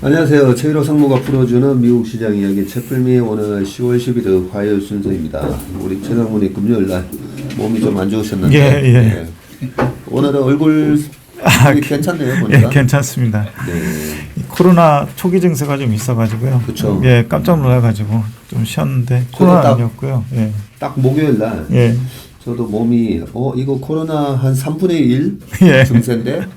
안녕하세요. 최일호 상무가 풀어주는 미국 시장 이야기 책플미 오늘 10월 11일 화요일 순서입니다. 우리 최 상무님 금요일 날 몸이 좀 안 좋으셨는데 네. 오늘은 얼굴 괜찮네요. 보니까. 예, 괜찮습니다. 네. 코로나 초기 증세가 좀 있어가지고요. 그렇죠. 예, 깜짝 놀라가지고 좀 쉬었는데 코로나 아니었고요. 예. 딱 목요일 날 저도 몸이 이거 코로나 한 3분의 1 예. 증세인데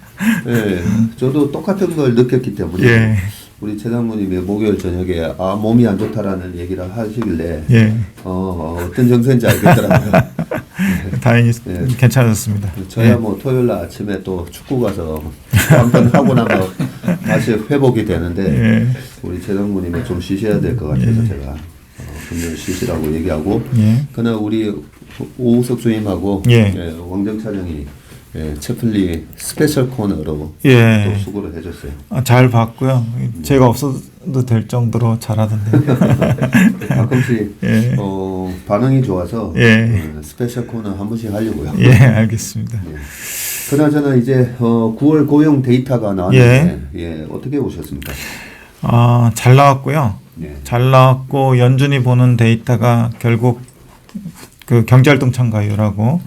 예, 저도 똑같은 걸 느꼈기 때문에 예. 우리 최 상무님이 목요일 저녁에 몸이 안 좋다라는 얘기를 하시길래 어떤 증세인지 알겠더라고요. 다행히 네. 괜찮았습니다. 저야 뭐 토요일 날 아침에 또 축구 가서 한번 하고 나면 다시 회복이 되는데 우리 최 상무님은 좀 쉬셔야 될 것 같아서 제가 금요일 쉬시라고 얘기하고 그날 우리 오우석 주임하고 왕정 차장이 채플리 스페셜 코너로 또 수고를 해줬어요. 잘 봤고요. 제가 없어도 될 정도로 잘하던데. 가끔씩 반응이 좋아서 스페셜 코너 한 번씩 하려고요. 예, 알겠습니다. 그나저나 이제 9월 고용 데이터가 나왔는데 어떻게 보셨습니까? 잘 나왔고요. 잘 나왔고 연준이 보는 데이터가 결국 그 경제활동 참가율하고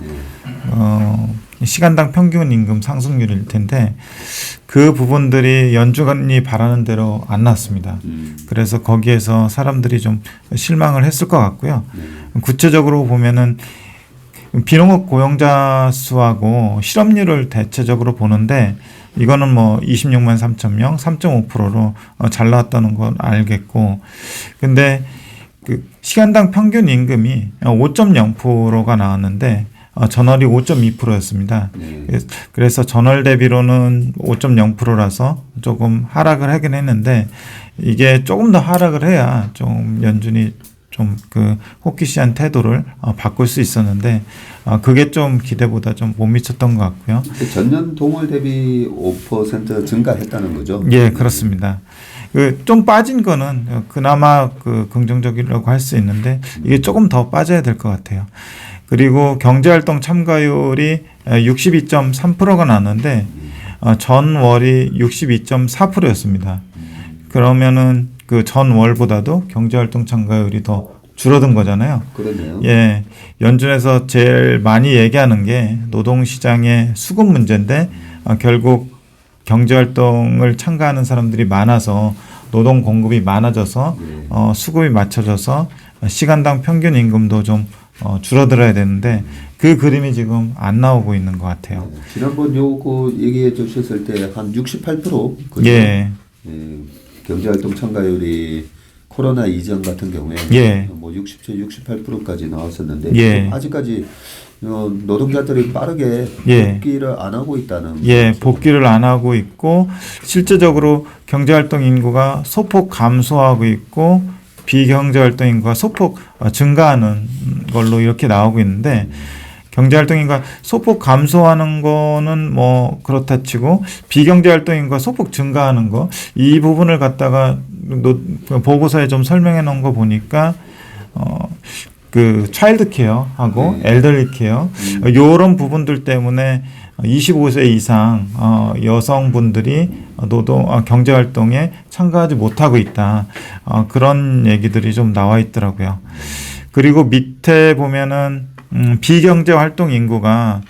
시간당 평균 임금 상승률일 텐데 그 부분들이 연준이 바라는 대로 안 나왔습니다. 그래서 거기에서 사람들이 좀 실망을 했을 것 같고요. 구체적으로 보면은 비농업 고용자 수하고 실업률을 대체적으로 보는데 이거는 뭐 26만 3천 명, 3.5%로 잘 나왔다는 건 알겠고, 근데 그 시간당 평균 임금이 5.0%가 나왔는데 전월이 5.2%였습니다. 그래서 전월 대비로는 5.0%라서 조금 하락을 하긴 했는데 이게 조금 더 하락을 해야 좀 연준이 좀 그 호키시한 태도를 바꿀 수 있었는데 그게 좀 기대보다 좀 못 미쳤던 것 같고요. 전년 동월 대비 5% 증가했다는 거죠? 예, 그렇습니다. 좀 빠진 거는 그나마 그 긍정적이라고 할 수 있는데 이게 조금 더 빠져야 될 것 같아요. 그리고 경제활동 참가율이 62.3%가 나왔는데 전월이 62.4%였습니다. 그러면은 그 전월보다도 경제활동 참가율이 더 줄어든 거잖아요. 그러네요. 예, 연준에서 제일 많이 얘기하는 게 노동시장의 수급 문제인데 결국 경제활동을 참가하는 사람들이 많아서 노동 공급이 많아져서 수급이 맞춰져서 시간당 평균 임금도 좀 줄어들어야 되는데 그 그림이 지금 안 나오고 있는 것 같아요. 지난번 요거 얘기해 주셨을 때 한 68%? 그죠? 경제활동 참가율이 코로나 이전 같은 경우에 뭐 67, 68%까지 나왔었는데 아직까지 노동자들이 빠르게 복귀를 안 하고 있다는 복귀를 안 하고 있고 실제적으로 경제활동 인구가 소폭 감소하고 있고 비경제활동 인구가 소폭 증가하는 걸로 이렇게 나오고 있는데 경제활동 인구가 소폭 감소하는 거는 뭐 그렇다 치고 비경제활동 인구가 소폭 증가하는 거 이 부분을 갖다가 보고서에 좀 설명해 놓은 거 보니까 그 차일드 케어하고 엘더리 케어 요런 부분들 때문에 25세 이상 여성분들이 경제활동에 참가하지 못하고 있다. 그런 얘기들이 좀 나와 있더라고요. 그리고 밑에 보면은 비경제활동 인구가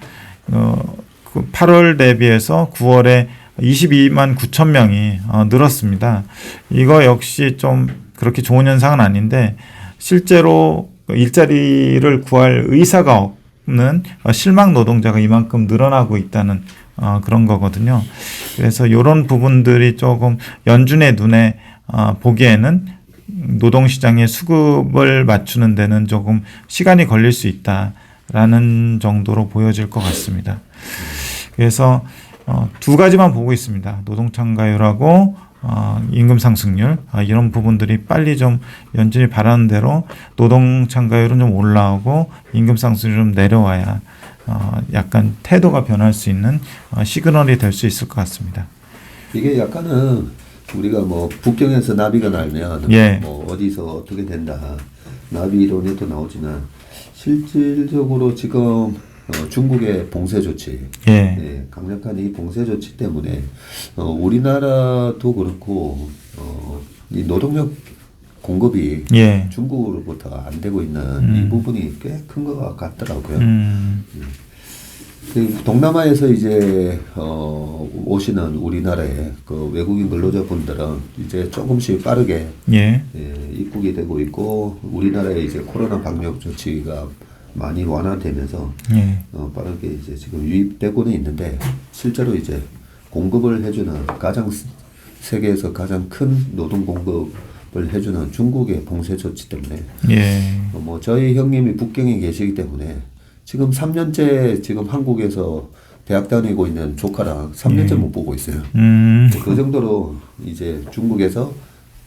8월 대비해서 9월에 22만 9천 명이 늘었습니다. 이거 역시 좀 그렇게 좋은 현상은 아닌데 실제로 일자리를 구할 의사가 없는 실망 노동자가 이만큼 늘어나고 있다는 그런 거거든요. 그래서 이런 부분들이 조금 연준의 눈에 보기에는 노동시장의 수급을 맞추는 데는 조금 시간이 걸릴 수 있다라는 정도로 보여질 것 같습니다. 그래서 두 가지만 보고 있습니다. 노동 참가율하고 임금 상승률 이런 부분들이 빨리 좀 연준이 바라는 대로 노동 참가율은 좀 올라오고 임금 상승률이 좀 내려와야 약간 태도가 변할 수 있는 시그널이 될 수 있을 것 같습니다. 이게 약간은 우리가 뭐 북경에서 나비가 날면 뭐 어디서 어떻게 된다 나비 이론에도 나오지만 실질적으로 지금 중국의 봉쇄 조치, 강력한 이 봉쇄 조치 때문에 우리나라도 그렇고 이 노동력 공급이 예. 중국으로부터 안 되고 있는 이 부분이 꽤 큰 것 같더라고요. 그 동남아에서 이제 오시는 우리나라의 그 외국인 근로자분들은 이제 조금씩 빠르게 예. 입국이 되고 있고 우리나라에 이제 코로나 방역 조치가 많이 완화되면서 예. 빠르게 이제 지금 유입되고는 있는데 실제로 이제 공급을 해주는 세계에서 가장 큰 노동 공급을 해주는 중국의 봉쇄 조치 때문에 예. 뭐 저희 형님이 북경에 계시기 때문에 지금 3년째 지금 한국에서 대학 다니고 있는 조카랑 3년째 못 보고 있어요. 그 정도로 이제 중국에서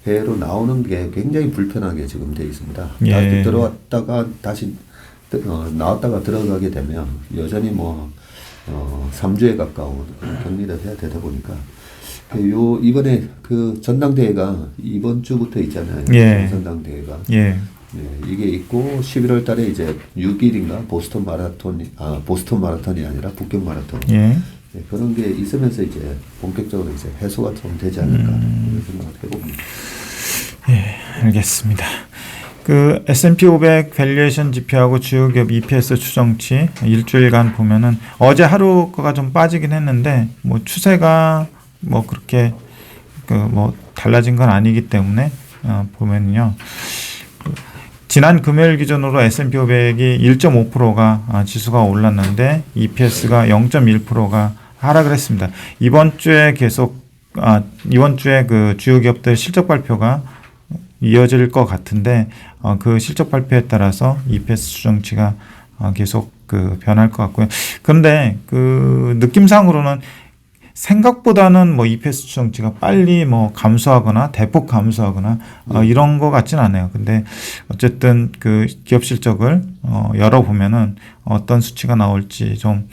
해외로 나오는 게 굉장히 불편하게 지금 돼 있습니다. 예. 다시 들어왔다가 다시 나왔다가 들어가게 되면 여전히 뭐 3주에 가까운 격리를 해야 되다 보니까 이번에 그 전당대회가 이번 주부터 있잖아요. 예. 전당대회가. 예. 이게 있고 11월 달에 이제 6일인가 보스턴 마라톤이 아니라 북경 마라톤. 예. 그런 게 있으면서 이제 본격적으로 이제 해소가 좀 되지 않을까 그런 생각을 해봅니다. 예, 알겠습니다. 그 S&P 500 밸류에이션 지표하고 주요 기업 EPS 추정치 일주일간 보면은 어제 하루 거가 좀 빠지긴 했는데 뭐 추세가 뭐 그렇게 그 뭐 달라진 건 아니기 때문에 보면요. 지난 금요일 기준으로 S&P 500이 1.5%가 지수가 올랐는데 EPS가 0.1%가 하락을 했습니다. 이번 주에 그 주요 기업들 실적 발표가 이어질 것 같은데 그 실적 발표에 따라서 EPS 추정치가 계속 그 변할 것 같고요. 그런데 그 느낌상으로는 생각보다는 뭐 EPS 추정치가 빨리 뭐 감소하거나 대폭 감소하거나 이런 것 같진 않아요. 근데 어쨌든 그 기업 실적을 열어보면은 어떤 수치가 나올지 좀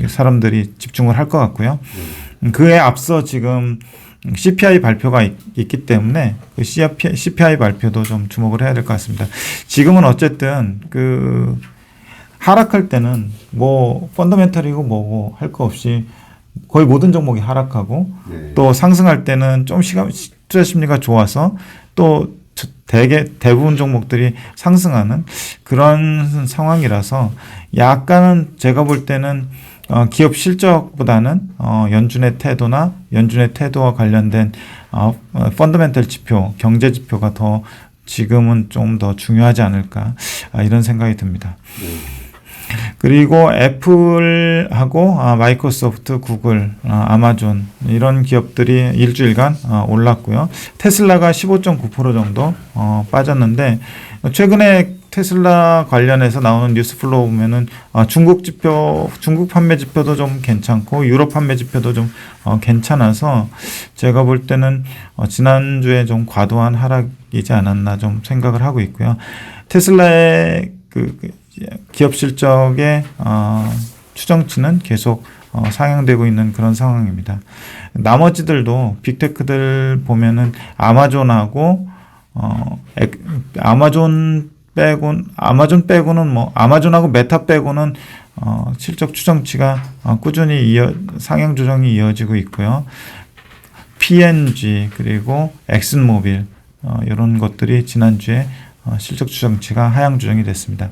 사람들이 집중을 할 것 같고요. 그에 앞서 지금 CPI 발표가 있기 때문에 그 CPI 발표도 좀 주목을 해야 될 것 같습니다. 지금은 어쨌든 그 하락할 때는 뭐 펀더멘털이고 뭐고 할 거 없이 거의 모든 종목이 하락하고 또 상승할 때는 좀 투자 심리가 좋아서 또 대부분 종목들이 상승하는 그런 상황이라서 약간은 제가 볼 때는 기업 실적보다는 연준의 태도와 관련된 펀더멘털 지표, 경제 지표가 더 지금은 좀 더 중요하지 않을까 이런 생각이 듭니다. 그리고 애플하고 마이크로소프트, 구글, 아마존 이런 기업들이 일주일간 올랐고요. 테슬라가 15.9% 정도 빠졌는데 최근에 테슬라 관련해서 나오는 뉴스 플로우 보면은 중국 판매 지표도 좀 괜찮고 유럽 판매 지표도 좀 괜찮아서 제가 볼 때는 지난주에 좀 과도한 하락이지 않았나 좀 생각을 하고 있고요. 테슬라의 그 기업 실적의 추정치는 계속 상향되고 있는 그런 상황입니다. 나머지들도 빅테크들 보면은 아마존하고 아마존 빼고는 뭐 아마존하고 메타 빼고는 실적 추정치가 꾸준히 상향 조정이 이어지고 있고요. P&G 그리고 엑슨모빌 이런 것들이 지난주에 실적 추정치가 하향 조정이 됐습니다.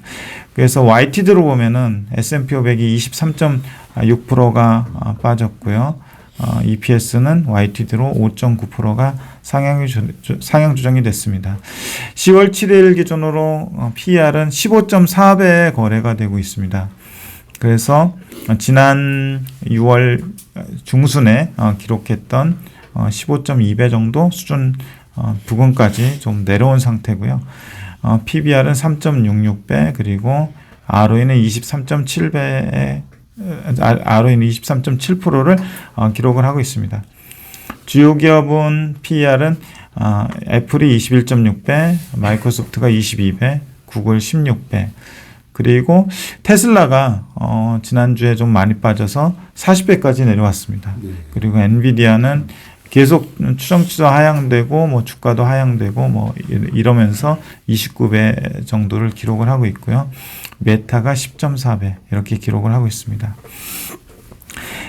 그래서 YTD로 보면은 S&P 500이 23.6%가 빠졌고요. EPS는 YTD로 5.9%가 상향 조정이 됐습니다. 10월 7일 기준으로 PER은 15.4배의 거래가 되고 있습니다. 그래서 지난 6월 중순에 기록했던 15.2배 정도 수준 부근까지 좀 내려온 상태고요. PBR은 3.66배 그리고 ROE는 23.7%를 기록을 하고 있습니다. 주요 기업은 PER은 애플이 21.6배, 마이크로소프트가 22배, 구글 16배, 그리고 테슬라가 지난주에 좀 많이 빠져서 40배까지 내려왔습니다. 그리고 엔비디아는 계속 추정치도 하향되고 뭐 주가도 하향되고 뭐 이러면서 29배 정도를 기록을 하고 있고요. 메타가 10.4배 이렇게 기록을 하고 있습니다.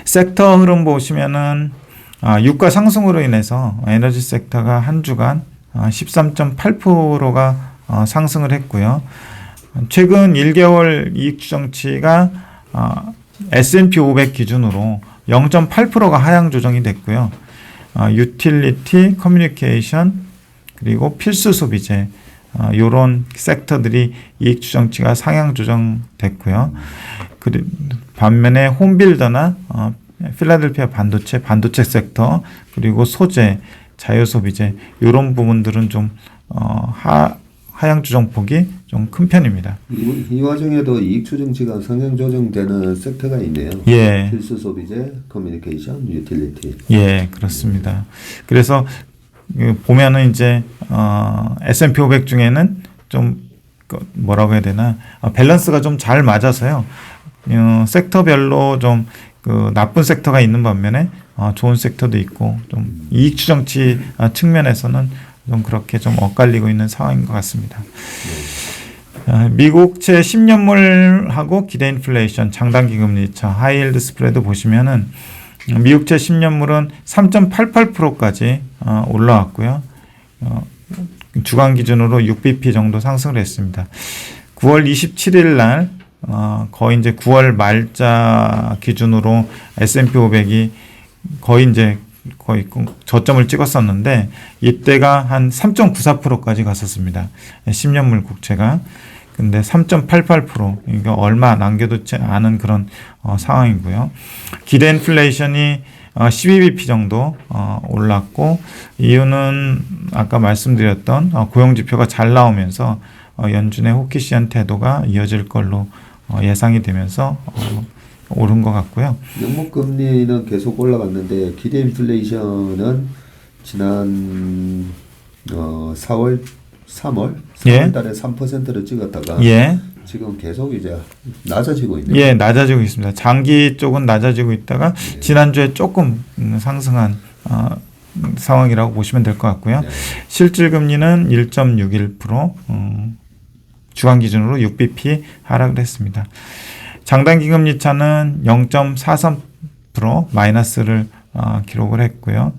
섹터 흐름 보시면은 유가 상승으로 인해서 에너지 섹터가 한 주간 13.8%가 상승을 했고요. 최근 1개월 이익 추정치가 S&P 500 기준으로 0.8%가 하향 조정이 됐고요. 유틸리티, 커뮤니케이션, 그리고 필수 소비재 이런 섹터들이 이익 추정치가 상향 조정됐고요. 반면에 홈빌더나 필라델피아 반도체 섹터, 그리고 소재, 자유소비재 이런 부분들은 좀 하향 조정폭이 좀 큰 편입니다. 이 와중에도 이익 추정치가 상향 조정되는 섹터가 있네요. 예. 필수 소비재, 커뮤니케이션, 유틸리티. 예, 그렇습니다. 그래서 보면은 이제 S&P 500 중에는 좀 뭐라고 해야 되나 밸런스가 좀 잘 맞아서요. 섹터별로 좀 나쁜 섹터가 있는 반면에 좋은 섹터도 있고 좀 이익 추정치 측면에서는 좀 그렇게 좀 엇갈리고 있는 상황인 것 같습니다. 미국채 10년물하고 기대 인플레이션, 장단기 금리차, 하이힐드 스프레드 보시면은 미국채 10년물은 3.88%까지 올라왔고요. 주간 기준으로 6bp 정도 상승을 했습니다. 9월 27일 날 거의 이제 9월 말자 기준으로 S&P 500이 거의 저점을 찍었었는데 이때가 한 3.94%까지 갔었습니다. 10년물 국채가. 근데 3.88% 그러니까 얼마 남겨두지 않은 그런 상황이고요. 기대 인플레이션이 12bp 정도 올랐고 이유는 아까 말씀드렸던 고용지표가 잘 나오면서 연준의 호키시한 태도가 이어질 걸로 예상이 되면서 오른 것 같고요. 명목금리는 계속 올라갔는데 기대 인플레이션은 지난 3월 달에 3%를 찍었다가 지금 계속 이제 낮아지고 있네요. 예, 낮아지고 있습니다. 장기 쪽은 낮아지고 있다가 지난주에 조금 상승한 상황이라고 보시면 될 것 같고요. 실질 금리는 1.61%, 주간 기준으로 6bp 하락을 했습니다. 장단기 금리 차는 0.43% 마이너스를 기록을 했고요.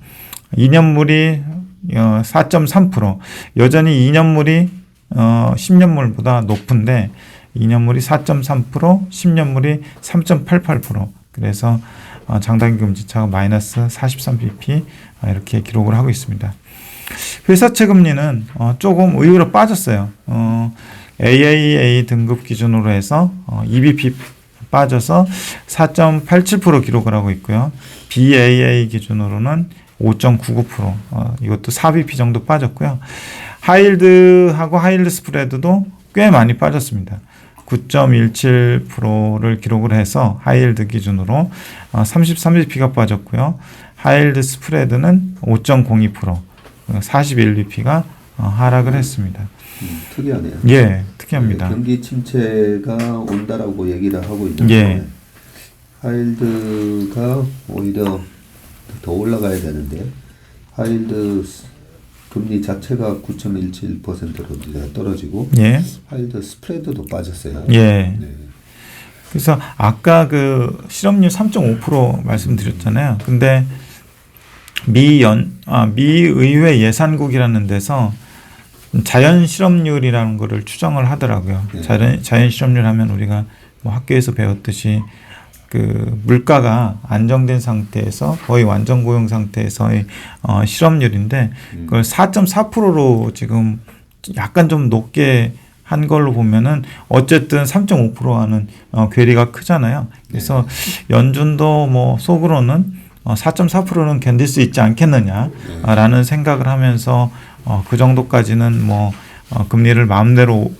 2년물이 4.3%, 여전히 2년물이 10년물보다 높은데 2년물이 4.3%, 10년물이 3.88%. 그래서 장단기 금리차가 마이너스 43bp 이렇게 기록을 하고 있습니다. 회사채 금리는 조금 의외로 빠졌어요. AAA 등급 기준으로 해서 2bp 빠져서 4.87% 기록을 하고 있고요. BAA 기준으로는 5.99%, 이것도 4bp 정도 빠졌고요. 하이힐드하고 하이힐드 스프레드도 꽤 많이 빠졌습니다. 9.17%를 기록을 해서 하이힐드 기준으로 33bp가 빠졌고요. 하이힐드 스프레드는 5.02%, 41bp가 하락을 했습니다. 특이하네요. 예, 특이합니다. 경기 침체가 온다라고 얘기를 하고 있는데 하이힐드가 오히려 더 올라가야 되는데 하이힐드 금리 자체가 9.17%로 떨어지고 하이힐드 스프레드도 빠졌어요. 네. 그래서 아까 실업률 3.5% 말씀드렸잖아요. 근데 미의회 예산국이라는 데서 자연 실업률이라는 거를 추정을 하더라고요. 자연 실업률 하면 우리가 뭐 학교에서 배웠듯이 물가가 안정된 상태에서 거의 완전 고용 상태에서의 실업률인데 그걸 4.4%로 지금 약간 좀 높게 한 걸로 보면은 어쨌든 3.5%와는 괴리가 크잖아요. 그래서 연준도 뭐 속으로는 4.4%는 견딜 수 있지 않겠느냐라는 생각을 하면서 그 정도까지는 뭐 금리를 마음대로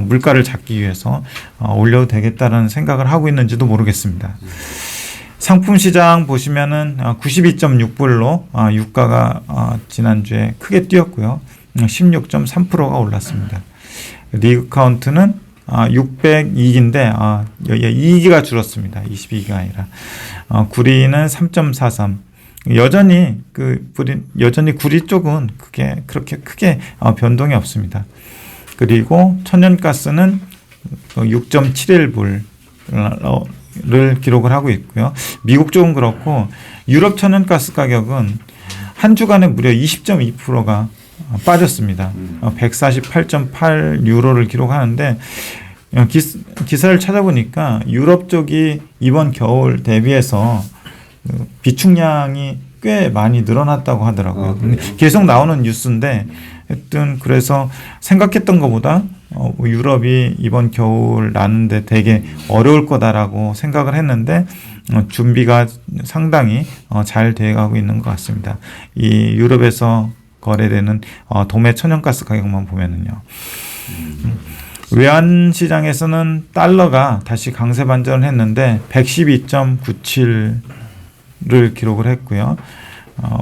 물가를 잡기 위해서 올려도 되겠다라는 생각을 하고 있는지도 모르겠습니다. 상품 시장 보시면은 92.6불로 유가가 지난주에 크게 뛰었고요. 16.3%가 올랐습니다. 리그 카운트는 602기인데 2기가 줄었습니다. 22기가 아니라. 구리는 3.43. 여전히 구리 쪽은 그렇게 크게 변동이 없습니다. 그리고 천연가스는 6.71불 를 기록을 하고 있고요. 미국 쪽은 그렇고 유럽 천연가스 가격은 한 주간에 무려 20.2%가 빠졌습니다. 148.8 유로를 기록하는데 기사를 찾아보니까 유럽 쪽이 이번 겨울 대비해서 비축량이 꽤 많이 늘어났다고 하더라고요. 계속 나오는 뉴스인데 하여튼 그래서 생각했던 것보다 유럽이 이번 겨울 나는데 되게 어려울 거다라고 생각을 했는데 준비가 상당히 잘 돼가고 있는 것 같습니다. 이 유럽에서 거래되는 도매 천연가스 가격만 보면은요. 외환 시장에서는 달러가 다시 강세 반전을 했는데 112.97를 기록을 했고요.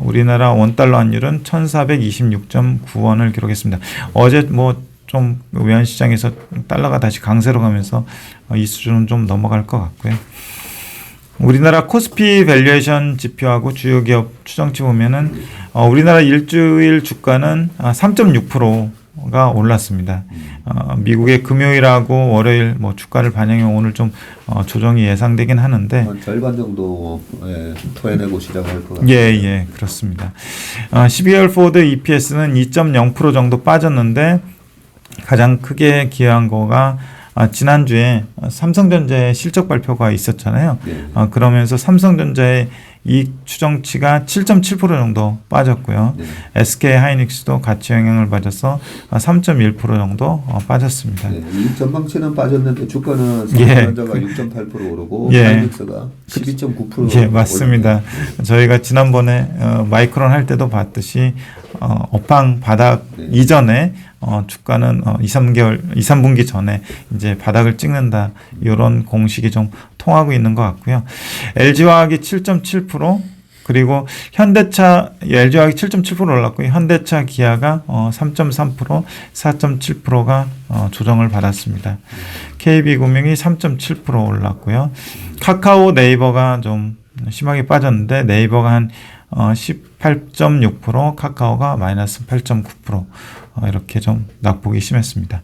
우리나라 원달러 환율은 1426.9원을 기록했습니다. 어제 좀 외환 시장에서 달러가 다시 강세로 가면서 이 수준은 좀 넘어갈 것 같고요. 우리나라 코스피 밸류에이션 지표하고 주요 기업 추정치 보면은 우리나라 일주일 주가는 3.6%가 올랐습니다. 미국의 금요일하고 월요일 주가를 반영해 오늘 좀 조정이 예상되긴 하는데 절반 정도 토해내고 시작할 것 같아요. 예, 그렇습니다. 12개월 포워드 EPS는 2.0% 정도 빠졌는데 가장 크게 기여한 거가 지난주에 삼성전자의 실적 발표가 있었잖아요. 네. 그러면서 삼성전자의 이익 추정치가 7.7% 정도 빠졌고요. 네. SK 하이닉스도 같이 영향을 받아서 3.1% 정도 빠졌습니다. 네. 이익 전망치는 빠졌는데 주가는 삼성전자가 6.8% 오르고 하이닉스가 12.9% 예, 맞습니다. 저희가 지난번에 마이크론 할 때도 봤듯이 업황 바닥 이전에 주가는 2, 3분기 전에 이제 바닥을 찍는다. 이런 공식이 좀 통하고 있는 것 같고요. LG화학이 7.7% 그리고 현대차 LG화학이 7.7% 올랐고요. 현대차 기아가 3.3% 4.7%가 조정을 받았습니다. KB금융이 3.7% 올랐고요. 카카오 네이버가 좀 심하게 빠졌는데 네이버가 한 18.6% 카카오가 마이너스 8.9% 이렇게 좀 낙폭이 심했습니다.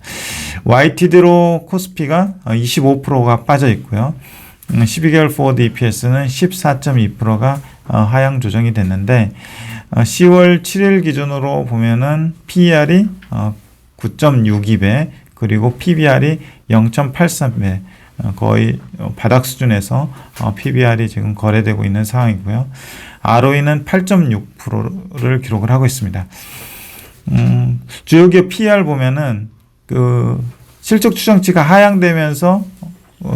YTD로 코스피가 25%가 빠져 있고요. 12개월 포워드 EPS는 14.2%가 하향 조정이 됐는데 10월 7일 기준으로 보면은 PER이 9.62배 그리고 PBR이 0.83배 거의 바닥 수준에서 PBR이 지금 거래되고 있는 상황이고요. ROE는 8.6%를 기록을 하고 있습니다. 주요 기업 PER 보면은 그 실적 추정치가 하향되면서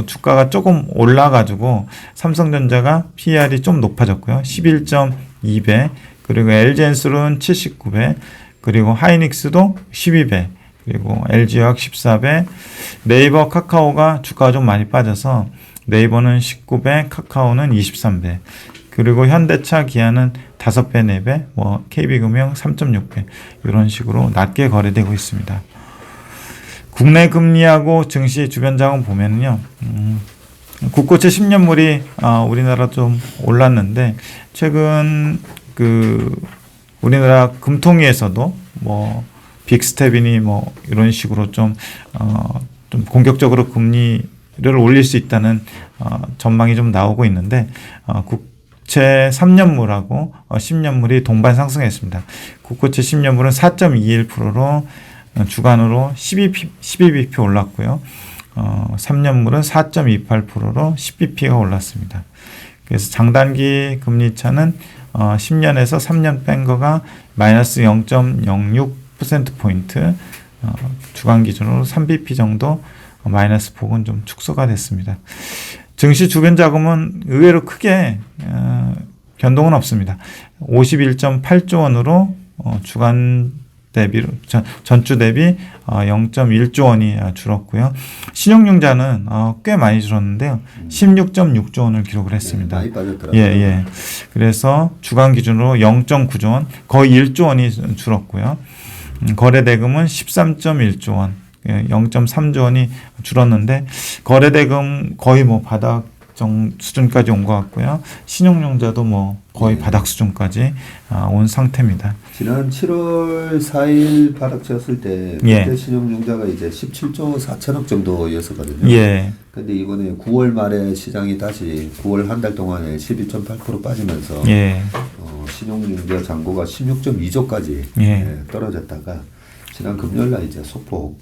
주가가 조금 올라가지고 삼성전자가 PER이 좀 높아졌고요. 11.2배 그리고 LG엔솔은 79배 그리고 하이닉스도 12배 그리고 LG화학 14배 네이버 카카오가 주가가 좀 많이 빠져서 네이버는 19배 카카오는 23배 그리고 현대차 기아는 5배 4배 KB금융 3.6배 이런 식으로 낮게 거래되고 있습니다. 국내 금리하고 증시 주변 자금 보면요. 국고채 10년물이 우리나라 좀 올랐는데 최근 우리나라 금통위에서도 빅스텝이니 이런 식으로 좀 공격적으로 금리를 올릴 수 있다는 전망이 좀 나오고 있는데 국채 3년물하고 10년물이 동반 상승했습니다. 국고채 10년물은 4.21%로 주간으로 12bp 올랐고요. 3년물은 4.28%로 10bp가 올랐습니다. 그래서 장단기 금리 차는 10년에서 3년 뺀 거가 마이너스 0.06%포인트 주간 기준으로 3bp 정도 마이너스 폭은 좀 축소가 됐습니다. 증시 주변 자금은 의외로 크게 변동은 없습니다. 51.8조 원으로 주간 대비로 전주 대비 0.1조 원이 줄었고요. 신용융자는 꽤 많이 줄었는데요. 16.6조 원을 기록을 했습니다. 많이 빠졌더라고요. 예. 그래서 주간 기준으로 0.9조 원, 거의 1조 원이 줄었고요. 거래대금은 13.1조 원, 0.3조 원이 줄었는데 거래대금 거의 바닥 수준까지 온 것 같고요. 신용융자도 뭐 거의 바닥 수준까지 온 상태입니다. 지난 7월 4일 바닥 쳤을 때 그때 신용융자가 이제 17조 4천억 정도였었거든요. 예. 근데 이번에 9월 말에 시장이 다시 9월 한 달 동안에 12.8% 빠지면서 예. 신용융자 잔고가 16.2조까지 떨어졌다가 지난 금요일 날 이제 소폭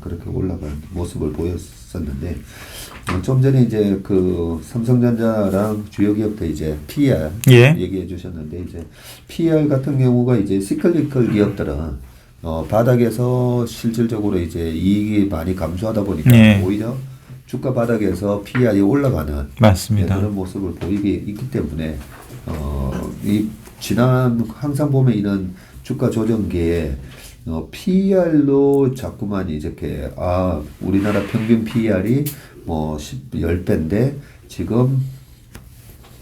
그렇게 올라간 모습을 보였었는데 좀 전에 이제 그 삼성전자랑 주요 기업들 이제 PER 얘기해 주셨는데 이제 PER 같은 경우가 이제 시클리컬 기업들은 바닥에서 실질적으로 이제 이익이 많이 감소하다 보니까 오히려 주가 바닥에서 PER이 올라가는 맞습니다. 그런 모습을 보이기 있기 때문에 이 지난 항상 보면 이런 주가 조정기에 PER로 자꾸만 이렇게 우리나라 평균 PER이 뭐 10배인데 지금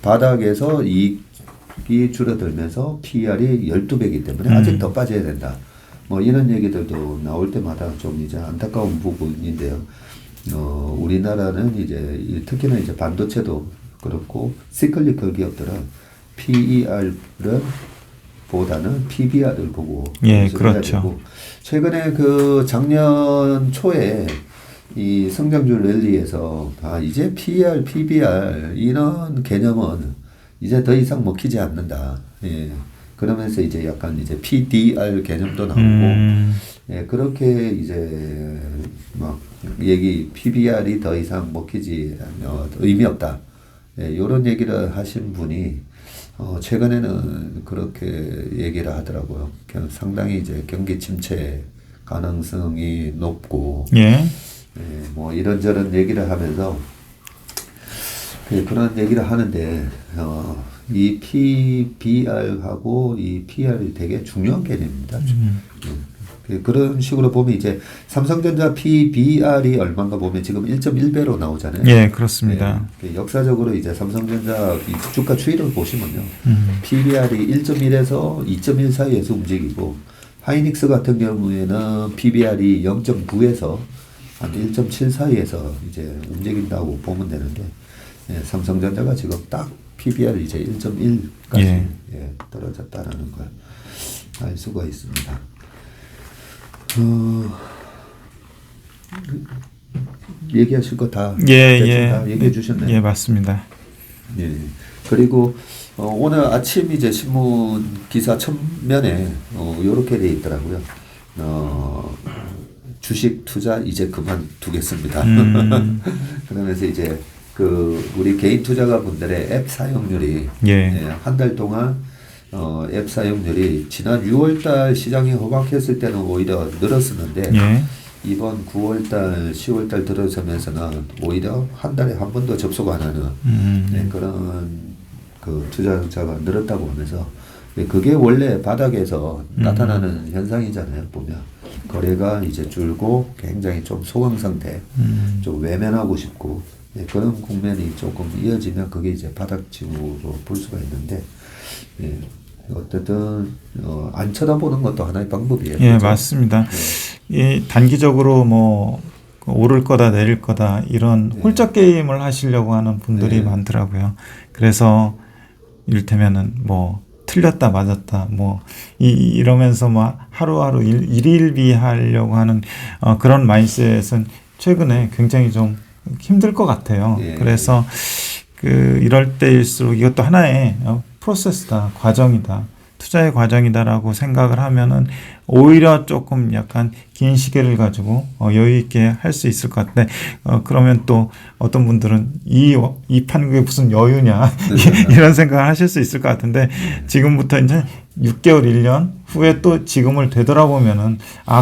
바닥에서 이익이 줄어들면서 PER이 12배이기 때문에 아직 더 빠져야 된다. 뭐 이런 얘기들도 나올 때마다 좀 이제 안타까운 부분인데요. 우리나라는 이제 특히나 이제 반도체도 그렇고 시클리컬 기업들은 PER을 보다는 PBR을 보고 그렇죠. 되고 최근에 그 작년 초에 이 성장률 랠리에서 이제 PER, PBR 이런 개념은 이제 더 이상 먹히지 않는다. 그러면서 이제 약간 이제 PDR 개념도 나오고 그렇게 이제 막 PBR이 더 이상 먹히지 의미 없다. 이런 얘기를 하신 분이 최근에는 그렇게 얘기를 하더라고요. 상당히 이제 경기 침체 가능성이 높고, 뭐 이런저런 얘기를 하면서 그런 얘기를 하는데 이 PBR하고 이 PR이 되게 중요한 개념입니다. 그런 식으로 보면 이제 삼성전자 PBR이 얼마인가 보면 지금 1.1배로 나오잖아요. 예, 그렇습니다. 역사적으로 이제 삼성전자 주가 추이를 보시면요. PBR이 1.1에서 2.1 사이에서 움직이고 하이닉스 같은 경우에는 PBR이 0.9에서 한 1.7 사이에서 이제 움직인다고 보면 되는데 삼성전자가 지금 딱 PBR 이제 1.1까지 떨어졌다라는 걸 알 수가 있습니다. 얘기하실 거 다 다 얘기해 주셨나요? 예, 맞습니다. 그리고 오늘 아침 이제 신문 기사 첫면에 요렇게 돼 있더라고요. 주식 투자 이제 그만두겠습니다. 그러면서 이제 그 우리 개인 투자가분들의 앱 사용률이 한 달 동안 앱 사용률이 지난 6월달 시장이 호박했을 때는 오히려 늘었었는데 이번 9월달, 10월달 들어서면서는 오히려 한 달에 한 번도 접속 안 하는 그런 그 투자자가 늘었다고 하면서 그게 원래 바닥에서 나타나는 현상이잖아요. 보면 거래가 이제 줄고 굉장히 좀 소강 상태, 좀 외면하고 싶고 그런 국면이 조금 이어지면 그게 이제 바닥징후로 볼 수가 있는데. 어쨌든 안 쳐다보는 것도 하나의 방법이에요. 그렇죠? 맞습니다. 단기적으로 뭐 오를 거다 내릴 거다 이런 홀짝 게임을 하시려고 하는 분들이 많더라고요. 그래서 이를테면은 뭐 틀렸다 맞았다 뭐 이러면서 뭐 하루하루 일일비 하려고 하는 그런 마인드셋은 최근에 굉장히 좀 힘들 것 같아요. 그래서 이럴 때일수록 이것도 하나의 프로세스다, 과정이다, 투자의 과정이다라고 생각을 하면은 오히려 조금 약간 긴 시계를 가지고 여유 있게 할 수 있을 것 같은데 그러면 또 어떤 분들은 이 판국에 무슨 여유냐 이런 생각을 하실 수 있을 것 같은데 지금부터 이제 6개월, 1년 후에 또 지금을 되돌아보면은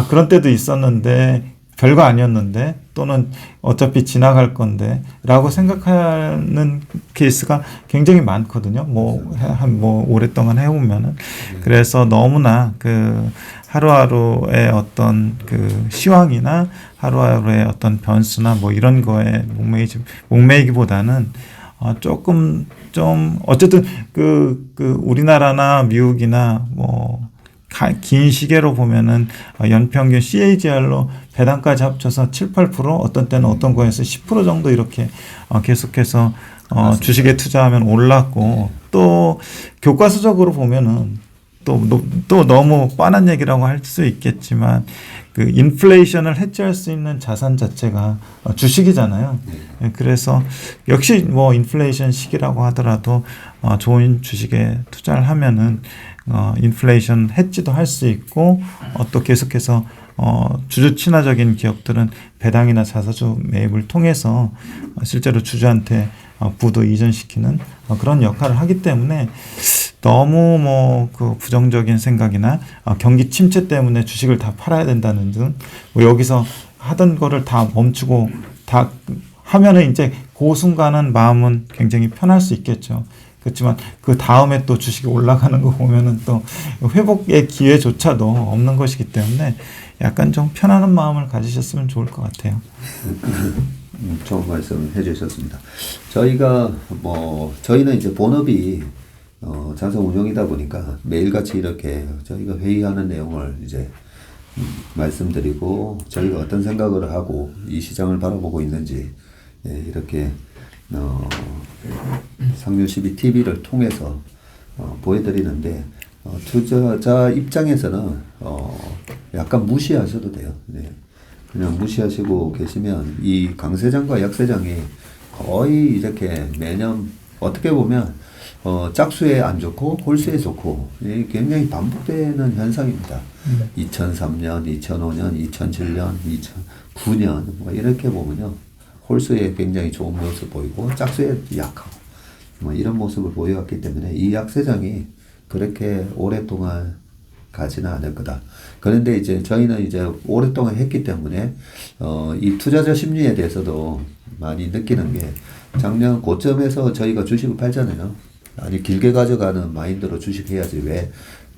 그런 때도 있었는데 별거 아니었는데 또는 어차피 지나갈 건데 라고 생각하는 케이스가 굉장히 많거든요. 뭐 오랫동안 해오면은. 그래서 너무나 그 하루하루의 어떤 그 시황이나 하루하루의 어떤 변수나 뭐 이런 거에 목매이기보다는 조금 좀 어쨌든 그 우리나라나 미국이나 뭐 긴 시계로 보면은 연평균 CAGR로 배당까지 합쳐서 7, 8% 어떤 때는 어떤 거에서 10% 정도 이렇게 계속해서 맞습니다. 주식에 투자하면 올랐고 또 교과서적으로 보면은 또 너무 뻔한 얘기라고 할 수 있겠지만 그 인플레이션을 해지할 수 있는 자산 자체가 주식이잖아요. 네. 그래서 역시 뭐 인플레이션 시기라고 하더라도 좋은 주식에 투자를 하면은 인플레이션 해지도 할 수 있고 또 계속해서 주주 친화적인 기업들은 배당이나 자사주 매입을 통해서 실제로 주주한테 부도 이전시키는 그런 역할을 하기 때문에 너무 뭐 그 부정적인 생각이나 경기 침체 때문에 주식을 다 팔아야 된다는 등 뭐 여기서 하던 거를 다 멈추고 다 하면은 이제 그 순간은 마음은 굉장히 편할 수 있겠죠. 그렇지만 그 다음에 또 주식이 올라가는 거 보면은 또 회복의 기회조차도 없는 것이기 때문에 약간 좀 편안한 마음을 가지셨으면 좋을 것 같아요. 좋은 말씀 해주셨습니다. 저희는 이제 본업이 자산 운용이다 보니까 매일같이 이렇게 저희가 회의하는 내용을 이제 말씀드리고 저희가 어떤 생각을 하고 이 시장을 바라보고 있는지 이렇게 상류12 TV를 통해서 보여드리는데 투자자 입장에서는 약간 무시하셔도 돼요. 네. 그냥 무시하시고 계시면 이 강세장과 약세장이 거의 이렇게 매년 어떻게 보면 짝수에 안 좋고 홀수에 좋고 굉장히 반복되는 현상입니다. 2003년, 2005년, 2007년, 2009년 뭐 이렇게 보면요. 홀수에 굉장히 좋은 모습 보이고 짝수에 약하고 뭐 이런 모습을 보여왔기 때문에 이 약세장이 그렇게 오랫동안 가지는 않을 거다. 그런데 이제 저희는 이제 오랫동안 했기 때문에 이 투자자 심리에 대해서도 많이 느끼는 게 작년 고점에서 저희가 주식을 팔잖아요. 아니 길게 가져가는 마인드로 주식해야지 왜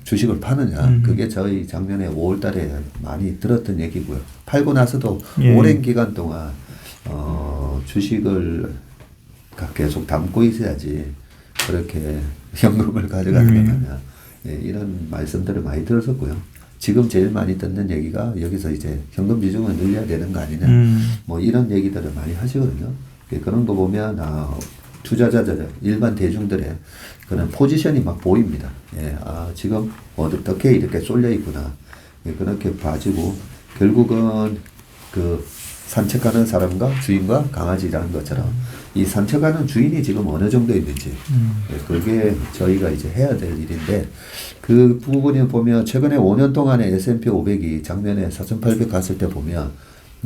주식을 파느냐. 그게 저희 작년에 5월 달에 많이 들었던 얘기고요. 팔고 나서도 오랜 기간 동안 주식을 계속 담고 있어야지 그렇게 현금을 가져가는 거냐. 이런 말씀들을 많이 들었었고요. 지금 제일 많이 듣는 얘기가 여기서 이제 현금 비중을 늘려야 되는 거 아니냐. 뭐 이런 얘기들을 많이 하시거든요. 그런 거 보면 투자자들, 일반 대중들의 그런 포지션이 막 보입니다. 지금 어떻게 이렇게 쏠려 있구나. 그렇게 봐지고 결국은 그 산책하는 사람과 주인과 강아지라는 것처럼 이 산책하는 주인이 지금 어느 정도 있는지 그게 저희가 이제 해야 될 일인데 그 부분을 보면 최근에 5년 동안에 S&P 500이 작년에 4,800 갔을 때 보면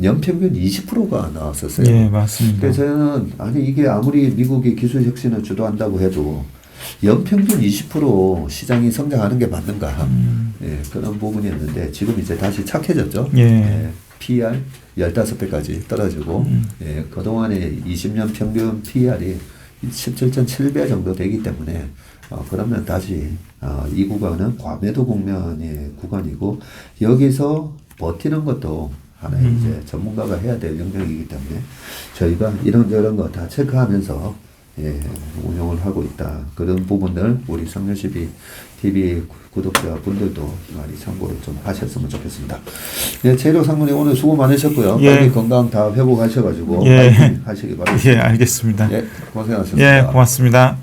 연평균 20%가 나왔었어요. 예, 맞습니다. 그래서 저는 이게 아무리 미국이 기술 혁신을 주도한다고 해도 연평균 20% 시장이 성장하는 게 맞는가 그런 부분이었는데 지금 이제 다시 착해졌죠. PR 15배까지 떨어지고 그동안에 20년 평균 PR이 17.7배 정도 되기 때문에 그러면 다시 이 구간은 과매도 국면의 구간이고 여기서 버티는 것도 하나의 이제 전문가가 해야 될 영역이기 때문에 저희가 이런저런 거 다 체크하면서 운영을 하고 있다. 그런 부분들 우리 상류CB TV 구독자분들도 많이 참고를 좀 하셨으면 좋겠습니다. 재료 상무님 오늘 수고 많으셨고요. 빨리 건강 다 회복하셔가지고 파이팅 하시기 바랍니다. 알겠습니다. 고생하셨습니다. 고맙습니다.